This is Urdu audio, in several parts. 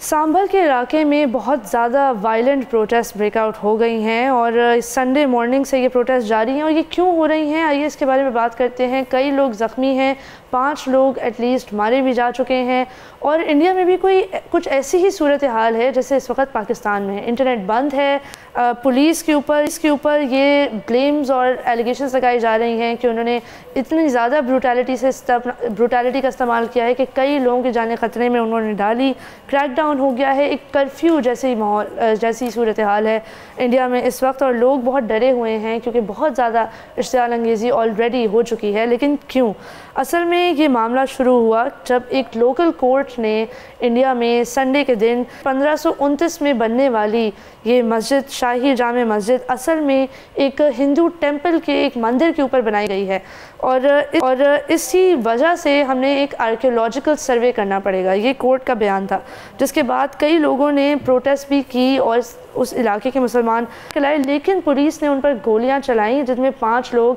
سانبھل کے علاقے میں بہت زیادہ وائلنٹ پروٹیسٹ بریک آؤٹ ہو گئی ہیں اور سنڈے مارننگ سے یہ پروٹیسٹ جاری ہیں اور یہ کیوں ہو رہی ہیں آئیے اس کے بارے میں بات کرتے ہیں۔ کئی لوگ زخمی ہیں، 5 لوگ ایٹ لیسٹ مارے بھی جا چکے ہیں اور انڈیا میں بھی کچھ ایسی ہی صورتحال ہے جیسے اس وقت پاکستان میں ہے۔ انٹرنیٹ بند ہے، پولیس کے اوپر یہ بلیمز اور ایلیگیشنز لگائی جا رہی ہیں کہ انہوں نے اتنی زیادہ بروٹیلٹی کا استعمال کیا ہے کہ کئی لوگوں کی جانیں خطرے میں انہوں نے ڈالی۔ کریک ڈاؤن ہو گیا ہے، ایک کرفیو جیسی صورتحال ہے انڈیا میں اس وقت اور لوگ بہت ڈرے ہوئے ہیں کیونکہ بہت زیادہ اشتعال انگیزی آلریڈی ہو چکی ہے۔ لیکن کیوں؟ اصل میں یہ معاملہ شروع ہوا جب ایک لوکل کورٹ نے انڈیا میں سنڈے کے دن 1529 میں بننے والی یہ مسجد، شاہی جامع مسجد، اصل میں ایک ہندو ٹیمپل کے ایک مندر کے اوپر بنائی گئی ہے اور اسی وجہ سے ہم نے ایک آرکیولوجیکل سروے کرنا پڑے گا، یہ کورٹ کا بیان تھا، جس کے بعد کئی لوگوں نے پروٹیسٹ بھی کی اور اس علاقے کے مسلمان کھلائے، لیکن پولیس نے ان پر گولیاں چلائیں جن میں 5 لوگ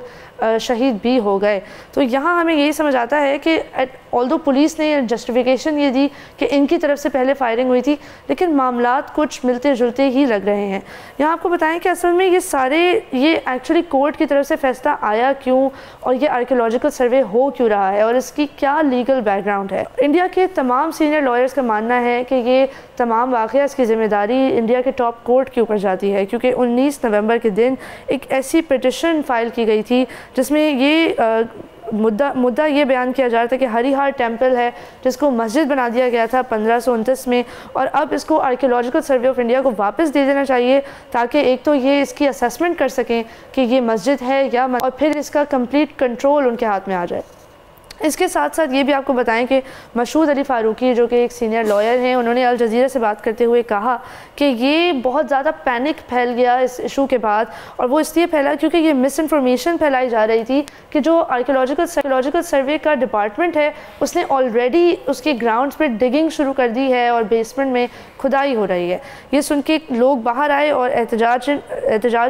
شہید بھی ہو گئے۔ تو یہاں ہمیں یہی سمجھ آتا ہے کہ آلدو پولیس نے جسٹیفیکیشن یہ دی کہ ان کی طرف سے پہلے فائرنگ ہوئی تھی، لیکن معاملات کچھ ملتے جلتے ہی لگ رہے ہیں۔ یہاں آپ کو بتائیں کہ اصل میں یہ ایکچولی کورٹ کی طرف سے فیصلہ آیا کیوں اور یہ آرکیولوجیکل سروے ہو کیوں رہا ہے اور اس کی کیا لیگل بیک گراؤنڈ ہے۔ انڈیا کے تمام سینئر لائرز کا ماننا ہے کہ یہ تمام واقعات کی ذمہ داری انڈیا کے ٹاپ کورٹ کے اوپر جاتی ہے، کیونکہ 19 نومبر کے دن ایک ایسی پٹیشن فائل کی گئی تھی جس میں یہ مدعا یہ بیان کیا جا رہا تھا کہ ہری ہار ٹیمپل ہے جس کو مسجد بنا دیا گیا تھا 1529 میں، اور اب اس کو آرکیولوجیکل سروے آف انڈیا کو واپس دے دینا چاہیے تاکہ ایک تو یہ اس کی اسیسمنٹ کر سکیں کہ یہ مسجد ہے یا اور پھر اس کا کمپلیٹ کنٹرول ان کے ہاتھ میں آ جائے۔ اس کے ساتھ ساتھ یہ بھی آپ کو بتائیں کہ مشہود علی فاروقی جو کہ ایک سینئر لائر ہیں، انہوں نے الجزیرہ سے بات کرتے ہوئے کہا کہ یہ بہت زیادہ پینک پھیل گیا اس ایشو کے بعد، اور وہ اس لیے پھیلا کیونکہ یہ مس انفارمیشن پھیلائی جا رہی تھی کہ جو آرکیولوجیکل سروے کا ڈپارٹمنٹ ہے اس نے آلریڈی اس کے گراؤنڈز پہ ڈگنگ شروع کر دی ہے اور بیسمنٹ میں کھدائی ہو رہی ہے۔ یہ سن کے لوگ باہر آئے اور احتجاج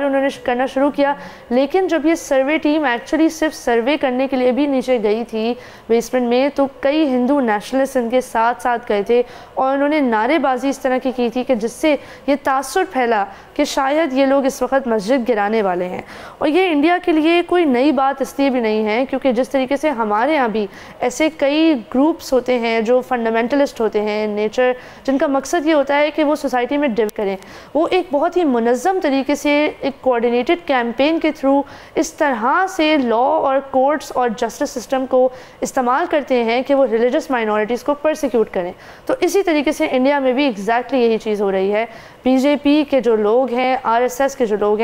انہوں نے کرنا شروع کیا، لیکن جب یہ سروے ٹیم ایکچولی صرف سروے کرنے کے لیے بھی نیچے گئی تھی بیسمنٹ میں، تو کئی ہندو نیشنلسٹ ان کے ساتھ گئے تھے اور انہوں نے نعرے بازی اس طرح کی تھی کہ جس سے یہ تاثر پھیلا کہ شاید یہ لوگ اس وقت مسجد گرانے والے ہیں۔ اور یہ انڈیا کے لیے کوئی نئی بات اس لیے بھی نہیں ہے کیونکہ جس طریقے سے ہمارے ہاں بھی ایسے کئی گروپس ہوتے ہیں جو فنڈامنٹلسٹ ہوتے ہیں نیچر، جن کا مقصد یہ ہوتا ہے کہ وہ سوسائٹی میں ڈیو کریں، وہ ایک بہت ہی منظم طریقے سے ایک کوآرڈینیٹڈ کیمپین کے تھرو اس طرح سے لا اور کورٹس اور جسٹس سسٹم کو استعمال کرتے ہیں کہ وہ ریلیجس مائنورٹیز کو پرسیکیوٹ کریں۔ تو اسی طریقے سے انڈیا میں بھی ایگزیکٹلی یہی چیز ہو رہی ہے۔ بی جے پی کے جو لوگ ہیں، RSS کے جو لوگ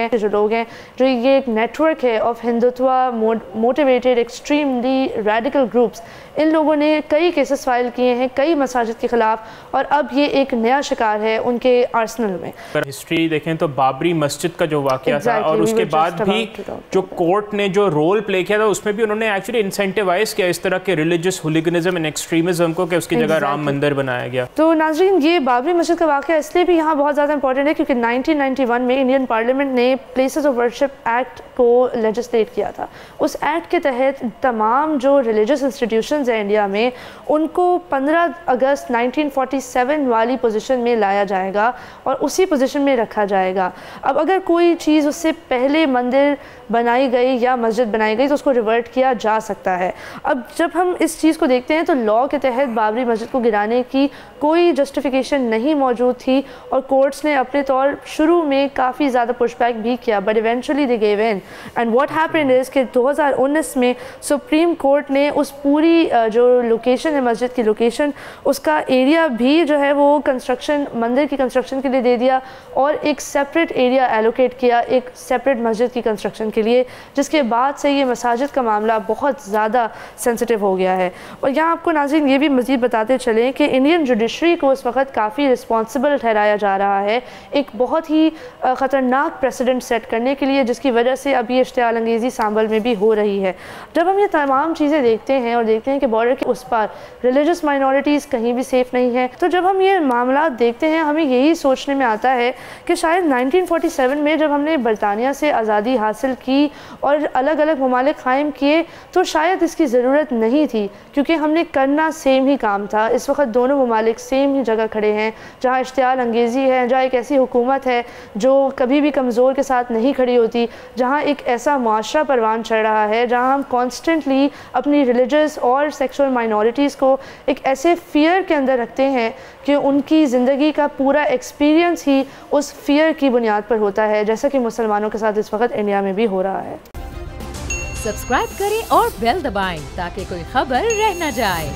ہیں جو یہ ایک نیٹ ورک ہے of Hindutva motivated extremely radical groups, ان لوگوں نے کئی کیسز فائل کیے ہیں کئی مساجد کے خلاف، اور اب یہ ایک نیا شکار ہے ان کے آرسنل میں۔ ہسٹری دیکھیں تو بابری مسجد کا جو واقعہ تھا اور اس کے بعد بھی جو کورٹ نے جو رول پلے کیا تھا اس میں بھی انہوں نے ایکچولی انسینٹیوائز کیا اس طرح کے ریلیجس ہولیگنزم اینڈ ایکسٹریمزم کو کہ اس کی جگہ رام مندر بنایا گیا۔ تو ناظرین، یہ بابری مسجد کا واقعہ اس لیے بھی یہاں بہت زیادہ امپورٹنٹ ہے کیونکہ 1991 میں انڈین پارلیمنٹ نے پلیسز آف ورشپ ایکٹ کو لیجسلیٹ کیا تھا۔ اس ایکٹ کے تحت تمام جو ریلیجس انسٹیٹیوشنز ہیں انڈیا میں ان کو 15 اگست 1947 والی پوزیشن میں لایا جائے گا اور اسی پوزیشن میں رکھا جائے گا۔ اب اگر کوئی چیز اس سے پہلے مندر بنائی گئی یا مسجد بنائی گئی تو اس کو ریورٹ کیا جا سکتا ہے۔ اب جب ہم اس چیز کو دیکھتے ہیں تو لا کے تحت بابری مسجد کو گرانے کی کوئی جسٹیفیکیشن نہیں موجود تھی اور کورٹس نے اپنے طور شروع میں کافی زیادہ پش بیک بھی کیا، but eventually they give in, and what happened is کہ 2019 میں سپریم کورٹ نے اس پوری جو لوکیشن ہے مسجد کی لوکیشن، اس کا ایریا بھی جو ہے وہ مندر کی کنسٹرکشن کے لیے دے دیا اور ایک سیپریٹ ایریا ایلوکیٹ کیا ایک سیپریٹ مسجد کی کنسٹرکشن کے لیے، جس کے بعد سے یہ مساجد کا معاملہ بہت زیادہ سینسٹیو ہو گیا ہے۔ اور یہاں آپ کو ناظرین یہ بھی مزید بتاتے چلیں کہ انڈین جوڈیشری کو اس وقت کافی رسپانسبل ٹھہرایا جا رہا ہے ہے ایک بہت ہی خطرناک پریسیڈنٹ سیٹ کرنے کے لیے، جس کی وجہ سے اب یہ اشتعال انگیزی سانبل میں بھی ہو رہی ہے۔ جب ہم یہ تمام چیزیں دیکھتے ہیں اور دیکھتے ہیں کہ بارڈر کے اس پار ریلیجس مائنورٹیز کہیں بھی سیف نہیں ہیں، تو جب ہم یہ معاملات دیکھتے ہیں ہمیں یہی سوچنے میں آتا ہے کہ شاید 1947 میں جب ہم نے برطانیہ سے آزادی حاصل کی اور الگ الگ ممالک قائم کیے تو شاید اس کی ضرورت نہیں تھی، کیونکہ ہم نے کرنا سیم ہی کام تھا۔ اس وقت دونوں ممالک سیم ہی جگہ کھڑے ہیں جہاں اشتعال انگیزی ہے، جہاں ایک ایسی حکومت ہے جو کبھی بھی کمزور کے ساتھ نہیں کھڑی ہوتی، جہاں ایک ایسا معاشرہ پروان چڑھ رہا ہے جہاں ہم کانسٹنٹلی اپنی ریلیجس اور سیکسول مائنورٹیز کو ایک ایسے فیئر کے اندر رکھتے ہیں کہ ان کی زندگی کا پورا ایکسپیرینس ہی اس فیئر کی بنیاد پر ہوتا ہے، جیسا کہ مسلمانوں کے ساتھ اس وقت انڈیا میں بھی ہو رہا ہے۔ سبسکرائب کریں اور بیل دبائیں تاکہ کوئی خبر رہ نہ جائے۔